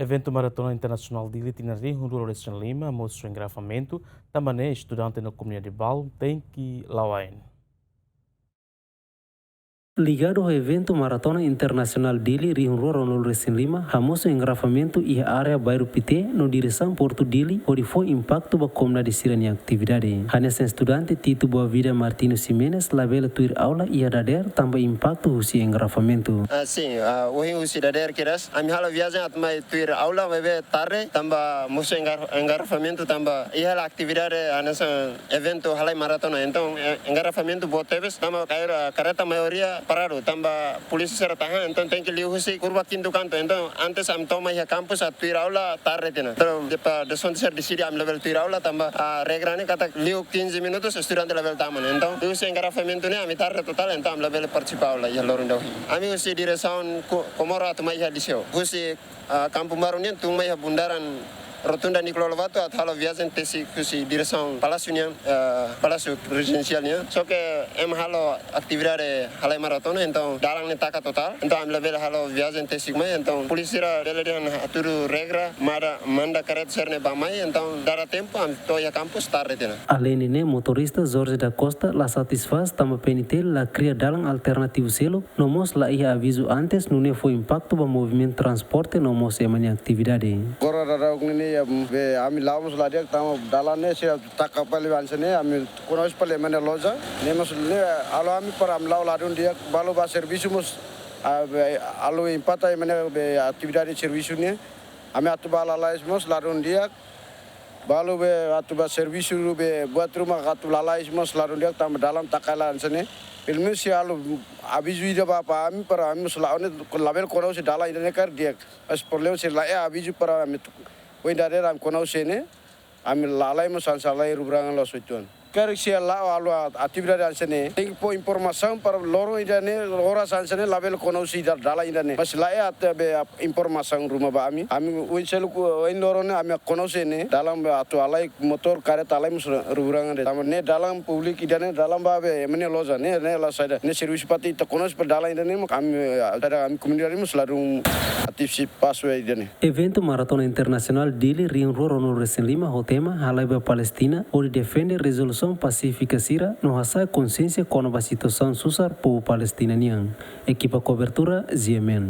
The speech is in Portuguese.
Evento Maratona Internacional de Itinerário Dolores Lima mostra o engravamento também estudante na comunidade de Bal tem que Lawain. Ligado ao evento Maratona Internacional Dili Rio Ronald Resin Lima, famoso engarrafamento e a área bairro Pité, no direção Porto Dili, onde foi impacto da comunidade sirani atividade. Hanessa estudante Tito Boa Vida Martino Simenes, labela tuir aula e a dader, também impacto o engarrafamento. Sim, hoje o cidadão queres, a minha viagem atmai tuir aula, bebe tarde, tamba muso engarrafamento, tamba e a atividade nesse evento halai maratona, então engarrafamento botebes, tamba careta maioria parado, tamba polisi será tahan, então tem que liusi curva quinto canto, então antes am toma ia campus a tuir aula tarde tina. Então depois de son ser decidi am level tuir aula, tamba regra ni kata liu 15 minutos estudante level taman, então liusi engarrafamento ni am tarde total, então am level participar aula ia lorunda. Ami usi direção Komoro atma ia liceu, usi Kampung Baru ni tumai ia bundaran Rotunda Nicolau Lovato atau viagem tesi kusi direção Palácio Residencialnya. So que halo atividade halai maratona, então dalang ni taka total. Então am level halo viagem tesi mai, então polícia delegan aturu regra manda karet serne bamai, então dara tempo am toia campus tarde tina. Além de motorista Jorge da Costa la satisfaz tama penitel la cria dalang alternativo selo, nomos la ia aviso antes nune foi impacto ba movimento transporte nomos emani atividade. Be ami laus la dia tama dalane se tak kapal bansene ami konos pale mane loja ne mas ne alo ami para am lau ladun dia balu ba serviço mus alo empata mane be atividade serviço ne ami atu bala lais mus ladun dia balu be atu ba serviço be buat rumah atu lalais mus ladun dia tama dalam takalan sene ilmu si alo aviso ida apa ami para ami mus laune label konos dala ida ne kar dia as problema se la aviso para ami Wih dari ram konau sini, kami lalai musansalai rubrangan lo suituan. Kerja siapa alu atividade ansene. Tinggi po informasi para lorong ini, orang ansene label konau si dalam ini. Mas laya be informasi rumah kami. Kami wih selu wih lorong ni kami konau sini. Dalam atu alai motor karet alai mus rubrangan. Taman ni dalam publik ini dalam babe mana loja ni lah saya. Ni servis pati tak konau per dalam ini. Kami ada kami komunitas mus lalu aktif paswe ini. Evento Maratona Internacional Dili Rio Ronald Resin Lima o tema halai ba Palestina onde defende resolução pacífica sira no hasa consciência com a situação susar povo palestinaniano. Equipa cobertura Ziemen.